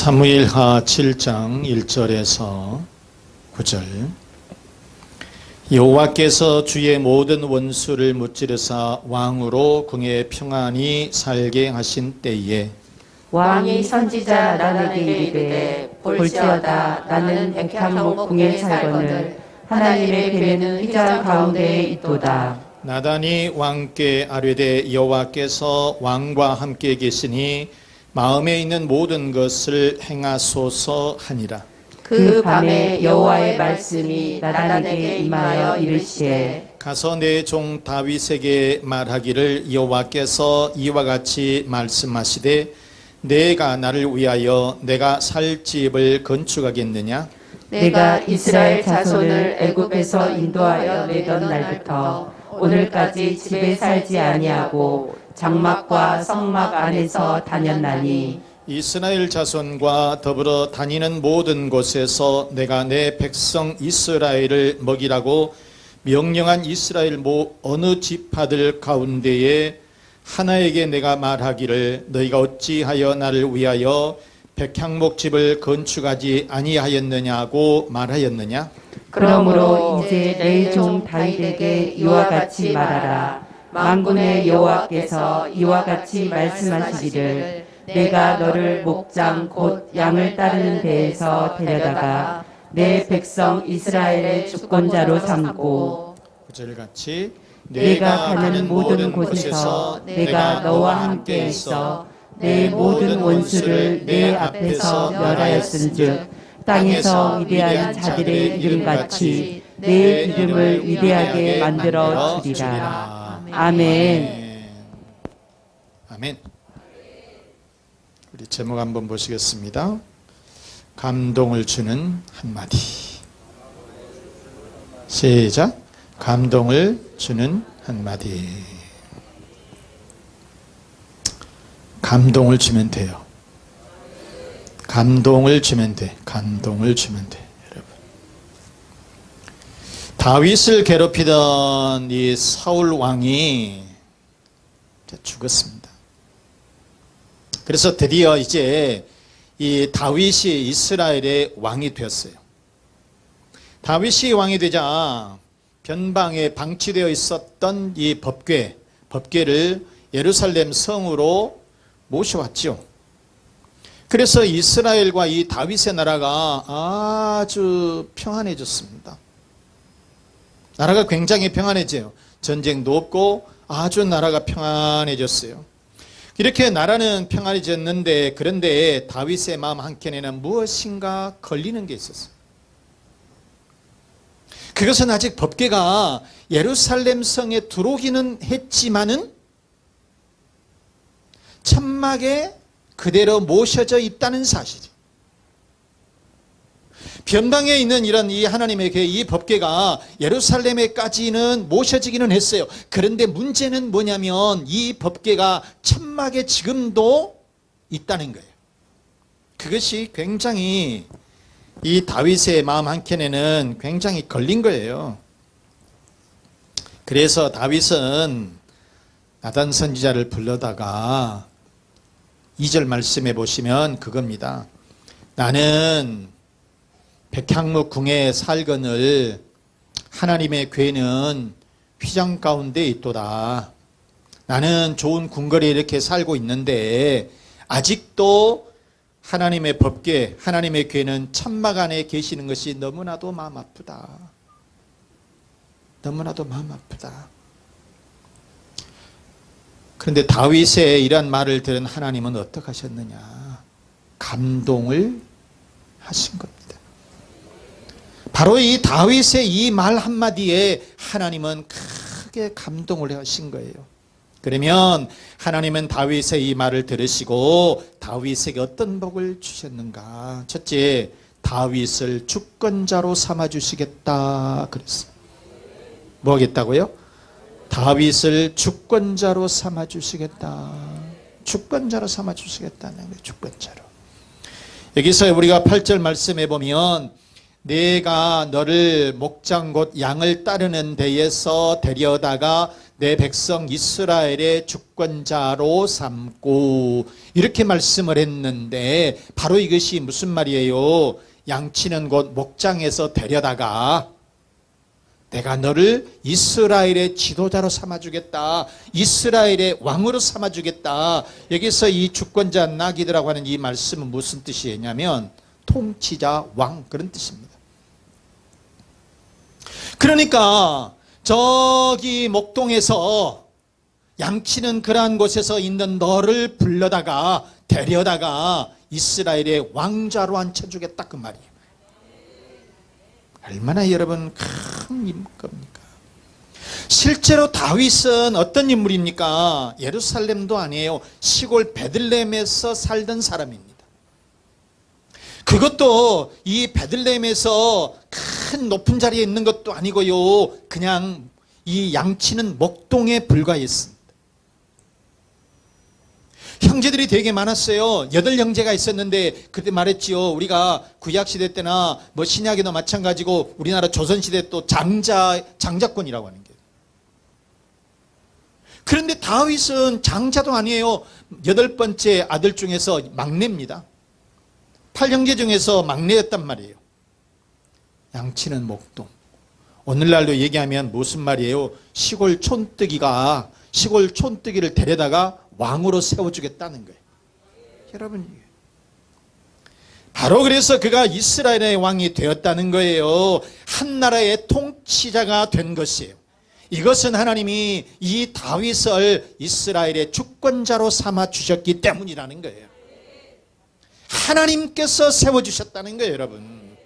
사무엘하 7장 1절에서 9절. 여호와께서 주의 모든 원수를 무찌르사 왕으로 궁에 평안히 살게 하신 때에 왕이 선지자 나단에게 이르되 볼지어다 나는 백향목 궁에 살거늘 하나님의 괴는 휘장 가운데에 있도다. 나단이 왕께 아뢰되 여호와께서 왕과 함께 계시니 마음에 있는 모든 것을 행하소서 하니라. 그 밤에 여호와의 말씀이 나단에게 임하여 이르시되 가서 내 종 다윗에게 말하기를 여호와께서 이와 같이 말씀하시되 내가 나를 위하여 내가 살 집을 건축하겠느냐? 내가 이스라엘 자손을 애굽에서 인도하여 내던 날부터 오늘까지 집에 살지 아니하고 장막과 성막 안에서 다녔나니 이스라엘 자손과 더불어 다니는 모든 곳에서 내가 내 백성 이스라엘을 먹이라고 명령한 이스라엘 어느 지파들 가운데에 하나에게 내가 말하기를 너희가 어찌하여 나를 위하여 백향목집을 건축하지 아니하였느냐고 말하였느냐? 그러므로 이제 내 종 다윗에게 이와 같이 말하라. 만군의 여호와께서 이와 같이 말씀하시기를 내가 너를 목장 곧 양을 따르는 데에서 데려다가 내 백성 이스라엘의 주권자로 삼고 구절 같이 내가 가는 모든 곳에서 내가 너와 함께 있어 내 모든 원수를 내 앞에서 멸하였은즉 땅에서 위대한 자들의 이름같이 내 이름을 위대하게 만들어 주리라. 아멘. 아멘. 우리 제목 한번 보시겠습니다. 감동을 주는 한마디. 시작. 감동을 주는 한마디. 감동을 주면 돼요. 감동을 주면 돼. 감동을 주면 돼. 여러분. 다윗을 괴롭히던 이 사울 왕이 죽었습니다. 그래서 드디어 이제 이 다윗이 이스라엘의 왕이 되었어요. 다윗이 왕이 되자 변방에 방치되어 있었던 이 법궤를 예루살렘 성으로 모셔왔죠. 그래서 이스라엘과 이 다윗의 나라가 아주 평안해졌습니다. 나라가 굉장히 평안해져요. 전쟁도 없고 아주 나라가 평안해졌어요. 이렇게 나라는 평안해졌는데 그런데 다윗의 마음 한켠에는 무엇인가 걸리는 게 있었어요. 그것은 아직 법궤가 예루살렘 성에 들어오기는 했지만은 천막에 그대로 모셔져 있다는 사실이에요. 변방에 있는 이런 이 하나님의 궤, 이 법궤가 예루살렘에까지는 모셔지기는 했어요. 그런데 문제는 뭐냐면 이 법궤가 천막에 지금도 있다는 거예요. 그것이 굉장히 이 다윗의 마음 한켠에는 굉장히 걸린 거예요. 그래서 다윗은 나단 선지자를 불러다가 2절 말씀해 보시면 그겁니다. 나는 백향목 궁에 살거늘 하나님의 궤는 휘장 가운데 있도다. 나는 좋은 궁궐에 이렇게 살고 있는데 아직도 하나님의 법궤, 하나님의 궤는 천막 안에 계시는 것이 너무나도 마음 아프다. 너무나도 마음 아프다. 그런데 다윗의 이런 말을 들은 하나님은 어떻게 하셨느냐? 감동을 하신 겁니다. 바로 이 다윗의 이 말 한마디에 하나님은 크게 감동을 하신 거예요. 그러면 하나님은 다윗의 이 말을 들으시고 다윗에게 어떤 복을 주셨는가? 첫째, 다윗을 주권자로 삼아주시겠다 그랬어요. 뭐 하겠다고요? 다윗을 주권자로 삼아주시겠다. 주권자로 삼아주시겠다는 거예요. 주권자로. 여기서 우리가 8절 말씀해 보면 내가 너를 목장 곧 양을 따르는 데에서 데려다가 내 백성 이스라엘의 주권자로 삼고 이렇게 말씀을 했는데 바로 이것이 무슨 말이에요? 양치는 곧 목장에서 데려다가 내가 너를 이스라엘의 지도자로 삼아주겠다. 이스라엘의 왕으로 삼아주겠다. 여기서 이 주권자 나기드라고 하는 이 말씀은 무슨 뜻이냐면 통치자, 왕 그런 뜻입니다. 그러니까 저기 목동에서 양치는 그러한 곳에서 있는 너를 불러다가 데려다가 이스라엘의 왕자로 앉혀주겠다 그 말이에요. 얼마나 여러분 큰 겁니까? 실제로 다윗은 어떤 인물입니까? 예루살렘도 아니에요. 시골 베들레헴에서 살던 사람입니다. 그것도 이 베들레헴에서 큰 높은 자리에 있는 것도 아니고요. 그냥 이 양치는 목동에 불과했습니다. 형제들이 되게 많았어요. 8형제가 있었는데 그때 말했지요. 우리가 구약시대 때나 뭐 신약에도 마찬가지고 우리나라 조선시대 또 장자권이라고 하는 게. 그런데 다윗은 장자도 아니에요. 8번째 아들 중에서 막내입니다. 8형제 중에서 막내였단 말이에요. 양치는 목동. 오늘날로 얘기하면 무슨 말이에요? 시골 촌뜨기를 데려다가 왕으로 세워주겠다는 거예요. 여러분, 바로 그래서 그가 이스라엘의 왕이 되었다는 거예요. 한 나라의 통치자가 된 것이에요. 이것은 하나님이 이 다윗을 이스라엘의 주권자로 삼아 주셨기 때문이라는 거예요. 하나님께서 세워주셨다는 거예요, 여러분.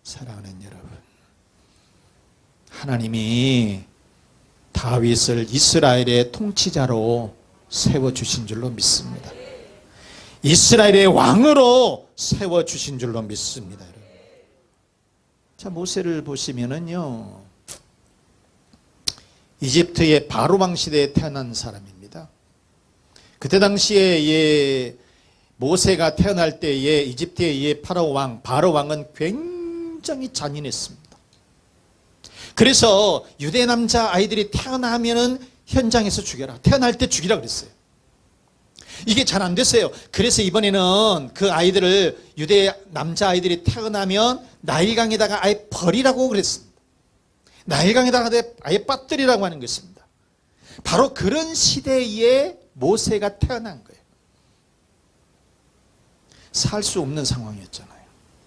사랑하는 여러분, 하나님이 다윗을 이스라엘의 통치자로 세워주신 줄로 믿습니다. 이스라엘의 왕으로 세워주신 줄로 믿습니다. 자, 모세를 보시면은요, 이집트의 바로왕 시대에 태어난 사람입니다. 그때 당시에 모세가 태어날 때에 이집트의 바로왕은 굉장히 잔인했습니다. 그래서 유대 남자 아이들이 태어나면은 현장에서 죽여라. 태어날 때 죽이라 그랬어요. 이게 잘 안 됐어요. 그래서 이번에는 그 아이들을 유대 남자 아이들이 태어나면 나일강에다가 아예 버리라고 그랬습니다. 나일강에다가 아예 빠뜨리라고 하는 것입니다. 바로 그런 시대에 모세가 태어난 거예요. 살 수 없는 상황이었잖아요.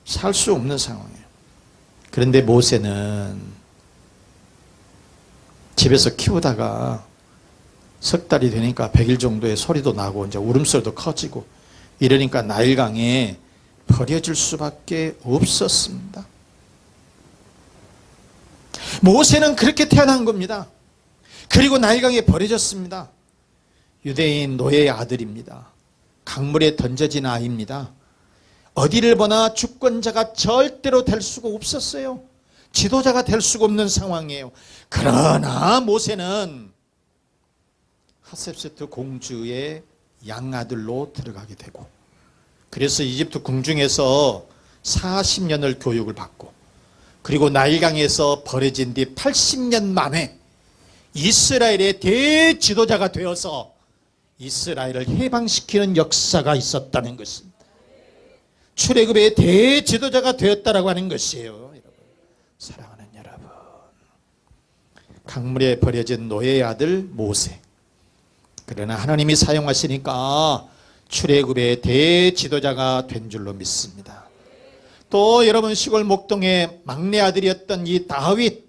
살 수 없는 상황이에요. 그런데 모세는 집에서 키우다가 석 달이 되니까 100일 정도의 소리도 나고 이제 울음소리도 커지고 이러니까 나일강에 버려질 수밖에 없었습니다. 모세는 그렇게 태어난 겁니다. 그리고 나일강에 버려졌습니다. 유대인 노예의 아들입니다. 강물에 던져진 아이입니다. 어디를 보나 주권자가 절대로 될 수가 없었어요. 지도자가 될 수가 없는 상황이에요. 그러나 모세는 하셉세트 공주의 양아들로 들어가게 되고, 그래서 이집트 궁중에서 40년을 교육을 받고, 그리고 나일강에서 버려진 뒤 80년 만에 이스라엘의 대지도자가 되어서 이스라엘을 해방시키는 역사가 있었다는 것입니다. 출애굽의 대지도자가 되었다라고 하는 것이에요. 여러분, 사랑하는 여러분, 강물에 버려진 노예의 아들 모세. 그러나 하나님이 사용하시니까 출애굽의 대지도자가 된 줄로 믿습니다. 또 여러분, 시골 목동의 막내 아들이었던 이 다윗,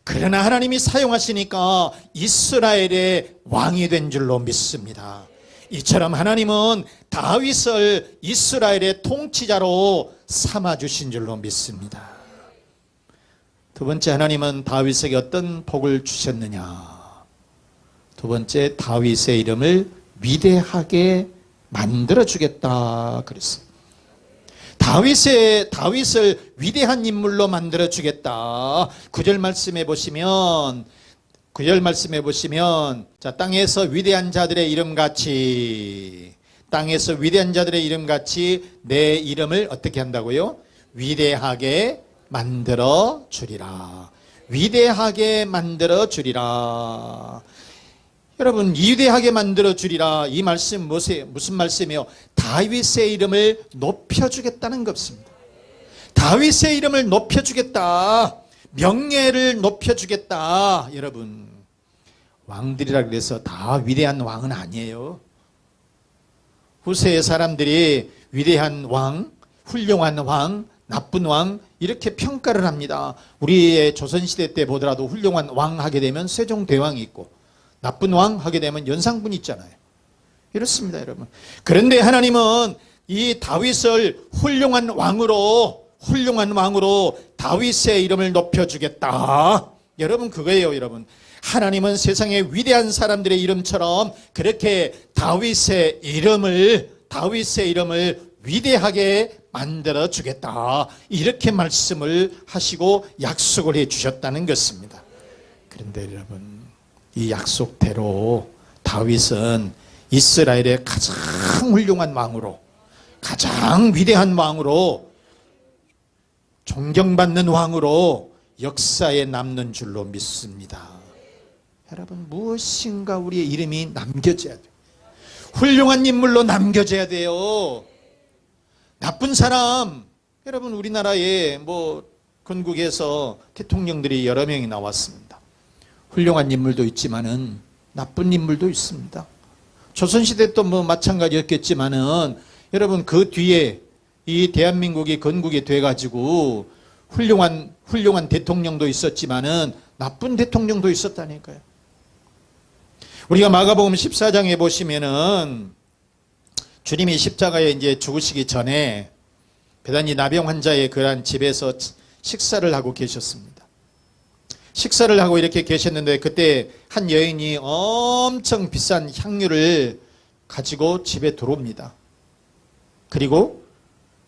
그러나 하나님이 사용하시니까 이스라엘의 왕이 된 줄로 믿습니다. 이처럼 하나님은 다윗을 이스라엘의 통치자로 삼아주신 줄로 믿습니다. 두 번째, 하나님은 다윗에게 어떤 복을 주셨느냐? 두 번째, 다윗의 이름을 위대하게 만들어주겠다 그랬습니다. 다윗을 위대한 인물로 만들어주겠다. 9절 말씀해 보시면 자, 땅에서 위대한 자들의 이름같이 내 이름을 어떻게 한다고요? 위대하게 만들어 주리라. 위대하게 만들어 주리라. 여러분, 위대하게 만들어 주리라. 이 말씀 무슨 말씀이에요? 다윗의 이름을 높여주겠다는 것입니다. 다윗의 이름을 높여주겠다. 명예를 높여주겠다. 여러분, 왕들이라 그래서 다 위대한 왕은 아니에요. 후세의 사람들이 위대한 왕, 훌륭한 왕, 나쁜 왕 이렇게 평가를 합니다. 우리의 조선시대 때 보더라도 훌륭한 왕 하게 되면 세종대왕이 있고 나쁜 왕 하게 되면 연산군이 있잖아요. 이렇습니다, 여러분. 그런데 하나님은 이 다윗을 훌륭한 왕으로 다윗의 이름을 높여주겠다. 여러분, 그거예요, 여러분. 하나님은 세상의 위대한 사람들의 이름처럼 그렇게 다윗의 이름을 위대하게 만들어 주겠다. 이렇게 말씀을 하시고 약속을 해 주셨다는 것입니다. 그런데 여러분, 이 약속대로 다윗은 이스라엘의 가장 훌륭한 왕으로, 가장 위대한 왕으로, 존경받는 왕으로 역사에 남는 줄로 믿습니다. 여러분, 무엇인가 우리의 이름이 남겨져야 돼요. 훌륭한 인물로 남겨져야 돼요. 나쁜 사람, 여러분, 우리나라에 건국에서 대통령들이 여러 명이 나왔습니다. 훌륭한 인물도 있지만은 나쁜 인물도 있습니다. 조선시대 또 마찬가지였겠지만은 여러분, 그 뒤에 이 대한민국이 건국이 돼가지고 훌륭한 대통령도 있었지만은 나쁜 대통령도 있었다니까요. 우리가 마가복음 14장에 보시면은 주님이 십자가에 이제 죽으시기 전에 베다니 나병 환자의 그러한 집에서 식사를 하고 계셨습니다. 식사를 하고 이렇게 계셨는데 그때 한 여인이 엄청 비싼 향유를 가지고 집에 들어옵니다. 그리고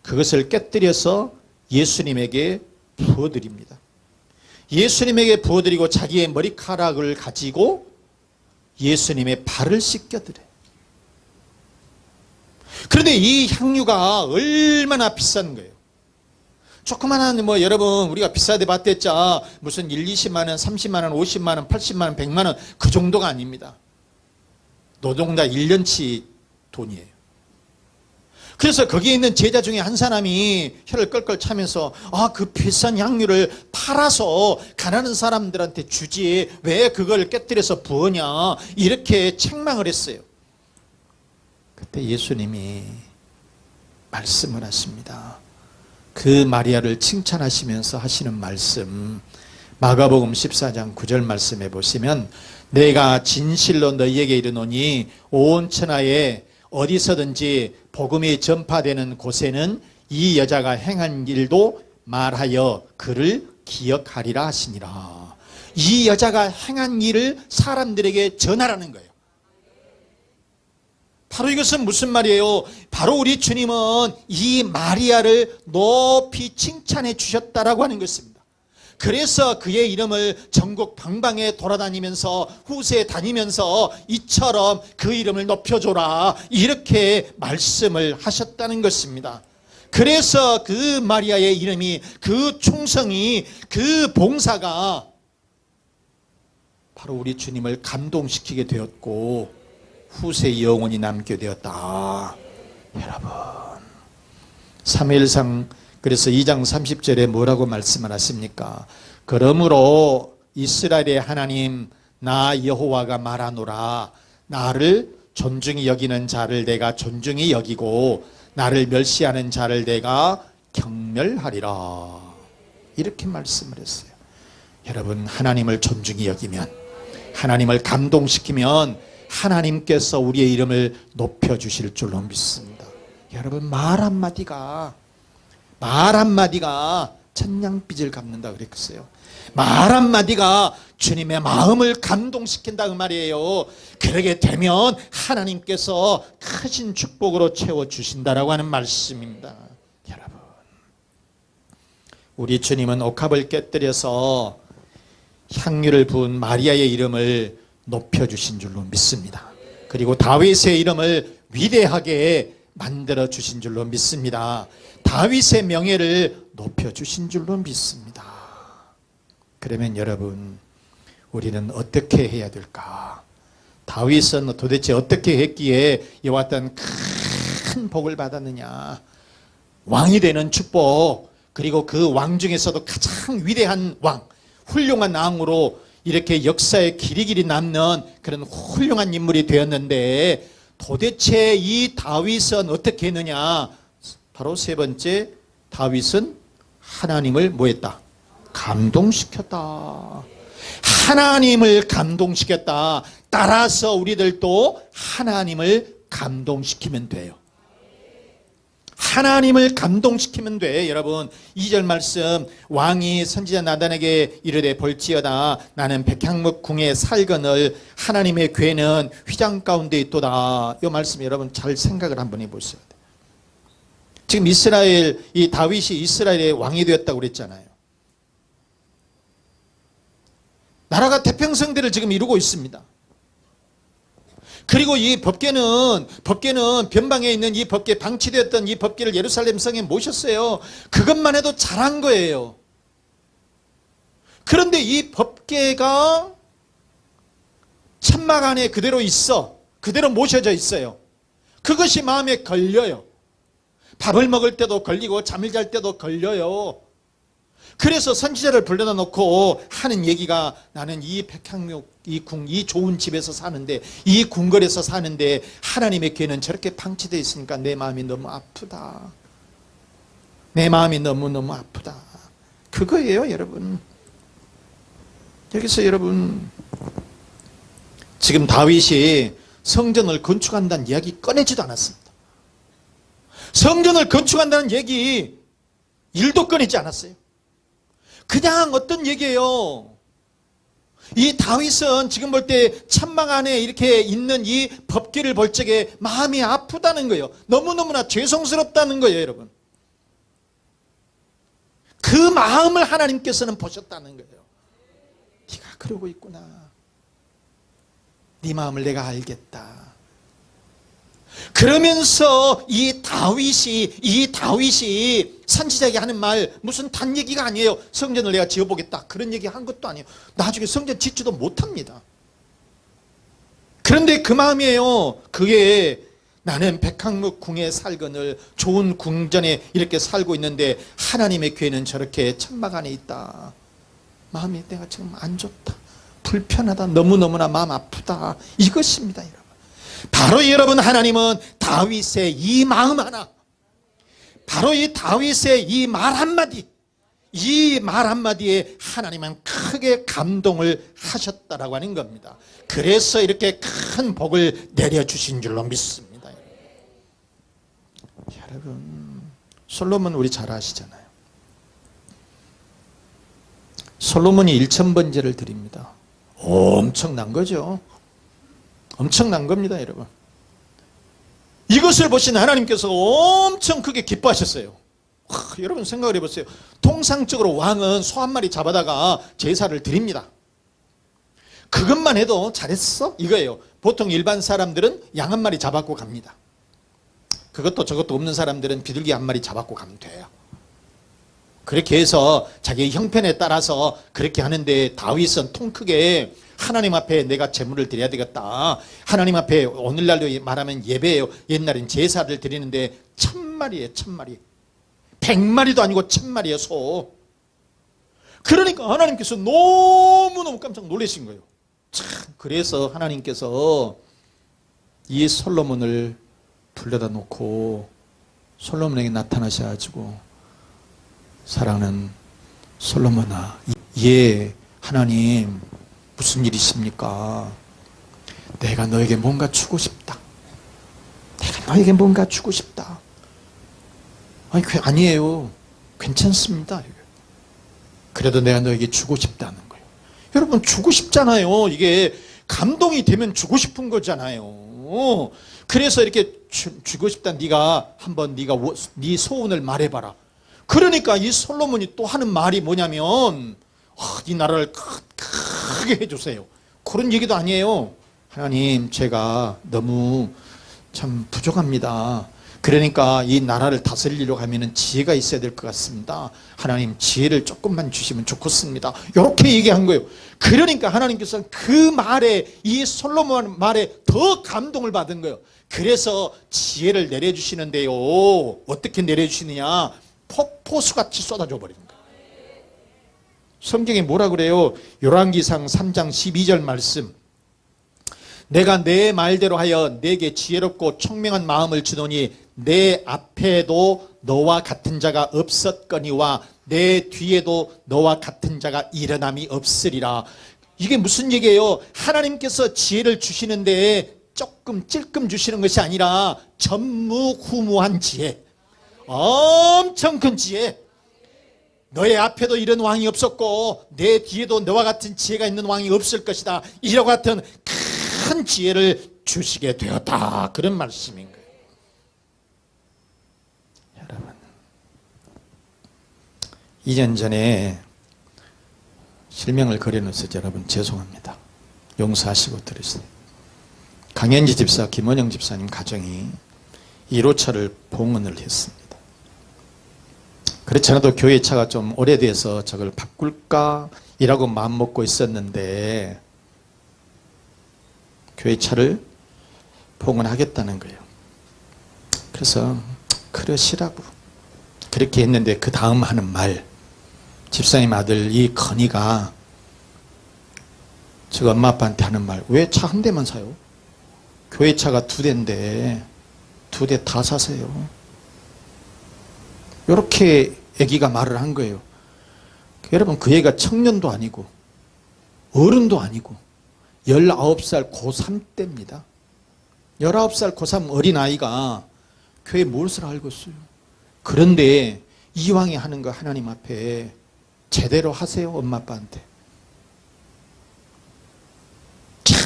그것을 깨뜨려서 예수님에게 부어드립니다. 예수님에게 부어드리고 자기의 머리카락을 가지고 예수님의 발을 씻겨드려요. 그런데 이 향유가 얼마나 비싼 거예요. 조그만한 여러분, 우리가 비싸게 봤댔자 무슨 1, 20만 원, 30만 원, 50만 원, 80만 원, 100만 원 그 정도가 아닙니다. 노동자 1년치 돈이에요. 그래서 거기에 있는 제자 중에 한 사람이 혀를 끌끌 차면서 그 비싼 향유를 팔아서 가난한 사람들한테 주지 왜 그걸 깨뜨려서 부으냐 이렇게 책망을 했어요. 그때 예수님이 말씀을 하십니다. 그 마리아를 칭찬하시면서 하시는 말씀, 마가복음 14장 9절 말씀에 보시면 내가 진실로 너희에게 이르노니 온 천하에 어디서든지 복음이 전파되는 곳에는 이 여자가 행한 일도 말하여 그를 기억하리라 하시니라. 이 여자가 행한 일을 사람들에게 전하라는 거예요. 바로 이것은 무슨 말이에요? 바로 우리 주님은 이 마리아를 높이 칭찬해 주셨다라고 하는 것입니다. 그래서 그의 이름을 전국 방방에 돌아다니면서 후세에 다니면서 이처럼 그 이름을 높여줘라 이렇게 말씀을 하셨다는 것입니다. 그래서 그 마리아의 이름이, 그 충성이, 그 봉사가 바로 우리 주님을 감동시키게 되었고 후세의 영원히 남게 되었다. 여러분, 사무엘상 그래서 2장 30절에 뭐라고 말씀을 하십니까? 그러므로 이스라엘의 하나님 나 여호와가 말하노라. 나를 존중히 여기는 자를 내가 존중히 여기고 나를 멸시하는 자를 내가 경멸하리라. 이렇게 말씀을 했어요. 여러분, 하나님을 존중히 여기면, 하나님을 감동시키면 하나님께서 우리의 이름을 높여주실 줄로 믿습니다. 여러분, 말 한마디가 천냥빚을 갚는다 그랬어요. 말 한마디가 주님의 마음을 감동시킨다 그 말이에요. 그러게 되면 하나님께서 크신 축복으로 채워주신다라고 하는 말씀입니다. 여러분, 우리 주님은 옥합을 깨뜨려서 향유를 부은 마리아의 이름을 높여주신 줄로 믿습니다. 그리고 다윗의 이름을 위대하게 만들어주신 줄로 믿습니다. 다윗의 명예를 높여주신 줄로 믿습니다. 그러면 여러분, 우리는 어떻게 해야 될까? 다윗은 도대체 어떻게 했기에 이와 같은 큰 복을 받았느냐? 왕이 되는 축복, 그리고 그 왕 중에서도 가장 위대한 왕, 훌륭한 왕으로 이렇게 역사에 길이길이 남는 그런 훌륭한 인물이 되었는데, 도대체 이 다윗은 어떻게 했느냐? 바로 세 번째, 다윗은 하나님을 뭐했다? 감동시켰다. 하나님을 감동시켰다. 따라서 우리들도 하나님을 감동시키면 돼요. 하나님을 감동시키면 돼. 여러분, 2절 말씀, 왕이 선지자 나단에게 이르되 볼지어다 나는 백향목 궁에 살거늘 하나님의 궤는 휘장 가운데 있도다. 이 말씀 여러분 잘 생각을 한번 해보세요. 지금 이스라엘, 이 다윗이 이스라엘의 왕이 되었다고 그랬잖아요. 나라가 태평성대를 지금 이루고 있습니다. 그리고 이 법궤는 변방에 있는 이 법궤, 방치되었던 이 법궤를 예루살렘 성에 모셨어요. 그것만 해도 잘한 거예요. 그런데 이 법궤가 천막 안에 그대로 있어. 그대로 모셔져 있어요. 그것이 마음에 걸려요. 밥을 먹을 때도 걸리고 잠을 잘 때도 걸려요. 그래서 선지자를 불러다 놓고 하는 얘기가, 나는 이 백향목, 이 궁, 이 좋은 집에서 사는데, 이 궁궐에서 사는데 하나님의 궤는 저렇게 방치되어 있으니까 내 마음이 너무 아프다. 내 마음이 너무너무 아프다. 그거예요, 여러분. 여기서 여러분, 지금 다윗이 성전을 건축한다는 이야기 꺼내지도 않았습니다. 성전을 건축한다는 얘기 일도 꺼내지 않았어요. 그냥 어떤 얘기예요? 이 다윗은 지금 볼 때 천막 안에 이렇게 있는 이 법궤를 볼 적에 마음이 아프다는 거예요. 너무너무나 죄송스럽다는 거예요, 여러분. 그 마음을 하나님께서는 보셨다는 거예요. 네가 그러고 있구나. 네 마음을 내가 알겠다. 그러면서 이 다윗이 선지자에게 하는 말, 무슨 단 얘기가 아니에요. 성전을 내가 지어보겠다, 그런 얘기 한 것도 아니에요. 나중에 성전 짓지도 못합니다. 그런데 그 마음이에요. 그게 나는 백향목 궁에 살거늘, 좋은 궁전에 이렇게 살고 있는데 하나님의 궤는 저렇게 천막 안에 있다. 마음이 내가 지금 안 좋다, 불편하다, 너무너무나 마음 아프다. 이것입니다, 여러분. 바로 여러분, 하나님은 다윗의 이 마음 하나, 바로 이 다윗의 이 말 한마디, 이 말 한마디에 하나님은 크게 감동을 하셨다라고 하는 겁니다. 그래서 이렇게 큰 복을 내려주신 줄로 믿습니다. 여러분, 솔로몬 우리 잘 아시잖아요. 솔로몬이 1000번제를 드립니다. 엄청난 거죠. 엄청난 겁니다, 여러분. 이것을 보신 하나님께서 엄청 크게 기뻐하셨어요. 여러분 생각을 해보세요. 통상적으로 왕은 소 한 마리 잡아다가 제사를 드립니다. 그것만 해도 잘했어? 이거예요. 보통 일반 사람들은 양 한 마리 잡았고 갑니다. 그것도 저것도 없는 사람들은 비둘기 한 마리 잡았고 가면 돼요. 그렇게 해서 자기의 형편에 따라서 그렇게 하는데, 다윗은 통 크게 하나님 앞에 내가 제물을 드려야 되겠다. 하나님 앞에 오늘날로 말하면 예배예요. 옛날엔 제사를 드리는데 1000마리예요. 1000마리. 100마리도 아니고 1000마리예요, 소. 그러니까 하나님께서 너무너무 깜짝 놀라신 거예요. 참, 그래서 하나님께서 이 솔로몬을 불러다 놓고 솔로몬에게 나타나셔가지고, 사랑하는 솔로몬아, 예, 하나님 무슨 일이십니까? 내가 너에게 뭔가 주고 싶다. 내가 너에게 뭔가 주고 싶다. 아니, 아니에요. 괜찮습니다. 그래도 내가 너에게 주고 싶다는 거예요. 여러분, 주고 싶잖아요. 이게 감동이 되면 주고 싶은 거잖아요. 그래서 이렇게 주고 싶다. 네가 한번 네 소원을 말해봐라. 그러니까 이 솔로몬이 또 하는 말이 뭐냐면, 이 나라를 크게 해주세요. 그런 얘기도 아니에요. 하나님, 제가 너무 참 부족합니다. 그러니까 이 나라를 다스리려고 하면 지혜가 있어야 될 것 같습니다. 하나님 지혜를 조금만 주시면 좋겠습니다. 이렇게 얘기한 거예요. 그러니까 하나님께서 그 말에, 이 솔로몬 말에 더 감동을 받은 거예요. 그래서 지혜를 내려주시는데요, 어떻게 내려주시느냐, 폭포수같이 쏟아져 버리는 거예요. 성경에 뭐라 그래요? 열왕기상 3장 12절 말씀, 내가 내 말대로 하여 내게 지혜롭고 총명한 마음을 주노니 내 앞에도 너와 같은 자가 없었거니와 내 뒤에도 너와 같은 자가 일어남이 없으리라. 이게 무슨 얘기예요? 하나님께서 지혜를 주시는데 조금 찔끔 주시는 것이 아니라 전무후무한 지혜, 엄청 큰 지혜. 너의 앞에도 이런 왕이 없었고 내 뒤에도 너와 같은 지혜가 있는 왕이 없을 것이다. 이와 같은 큰 지혜를 주시게 되었다. 그런 말씀인 거예요. 여러분, 2년 전에 실명을 거려놓아서 여러분 죄송합니다. 용서하시고 들으세요. 강현지 집사, 김원영 집사님 가정이 1호차를 봉헌을 했습니다. 그렇지 않아도 교회 차가 좀 오래돼서 저걸 바꿀까 이라고 마음먹고 있었는데 교회 차를 봉헌하겠다는 거예요. 그래서 그러시라고 그렇게 했는데 그 다음 하는 말, 집사님 아들 이 건이가 저 엄마 아빠한테 하는 말, 왜 차 한 대만 사요? 교회 차가 2대인데 2대 다 사세요. 이렇게 애기가 말을 한 거예요. 여러분, 그 애가 청년도 아니고 어른도 아니고 19살 고3 때입니다. 19살 고3 어린아이가 교회 무엇을 알고 있어요? 그런데 이왕에 하는 거 하나님 앞에 제대로 하세요. 엄마 아빠한테. 참,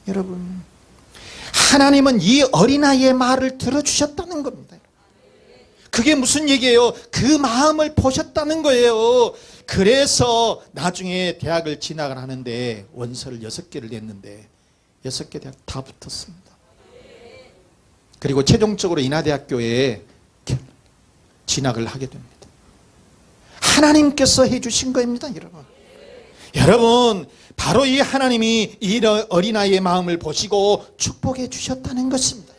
여러분, 하나님은 이 어린아이의 말을 들어주셨다는 겁니다. 그게 무슨 얘기예요? 그 마음을 보셨다는 거예요. 그래서 나중에 대학을 진학을 하는데 원서를 6개를 냈는데 6개 대학 다 붙었습니다. 그리고 최종적으로 인하대학교에 진학을 하게 됩니다. 하나님께서 해주신 겁니다, 여러분. 여러분, 바로 이 하나님이 이 어린아이의 마음을 보시고 축복해 주셨다는 것입니다.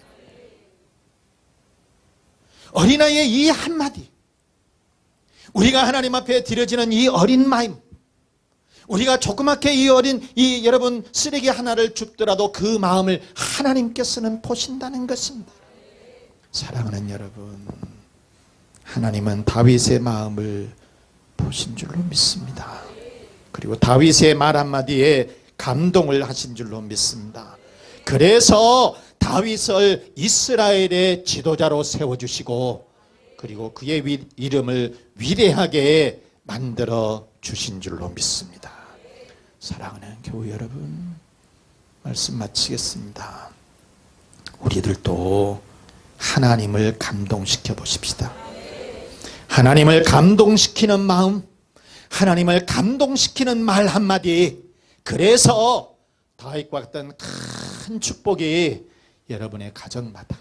어린아이의 이 한마디, 우리가 하나님 앞에 드려지는 이 어린 마음, 우리가 조그맣게 이 여러분 쓰레기 하나를 줍더라도 그 마음을 하나님께서는 보신다는 것입니다. 사랑하는 여러분, 하나님은 다윗의 마음을 보신 줄로 믿습니다. 그리고 다윗의 말 한마디에 감동을 하신 줄로 믿습니다. 그래서 다윗을 이스라엘의 지도자로 세워주시고 그리고 그의 이름을 위대하게 만들어 주신 줄로 믿습니다. 사랑하는 교우 여러분, 말씀 마치겠습니다. 우리들도 하나님을 감동시켜 보십시다. 하나님을 감동시키는 마음, 하나님을 감동시키는 말 한마디, 그래서 다윗과 같은 큰 축복이 여러분의 가정마다,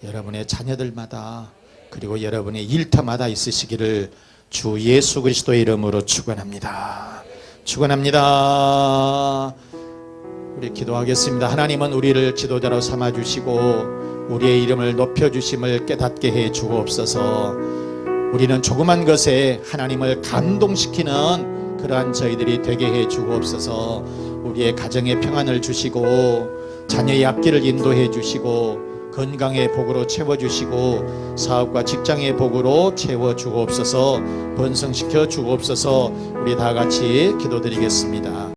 여러분의 자녀들마다, 그리고 여러분의 일터마다 있으시기를 주 예수 그리스도의 이름으로 축원합니다. 축원합니다. 우리 기도하겠습니다. 하나님은 우리를 지도자로 삼아주시고 우리의 이름을 높여주심을 깨닫게 해 주옵소서. 우리는 조그만 것에 하나님을 감동시키는 그러한 저희들이 되게 해 주옵소서. 우리의 가정에 평안을 주시고 자녀의 앞길을 인도해 주시고 건강의 복으로 채워주시고 사업과 직장의 복으로 채워주옵소서. 번성시켜 주옵소서. 우리 다 같이 기도드리겠습니다.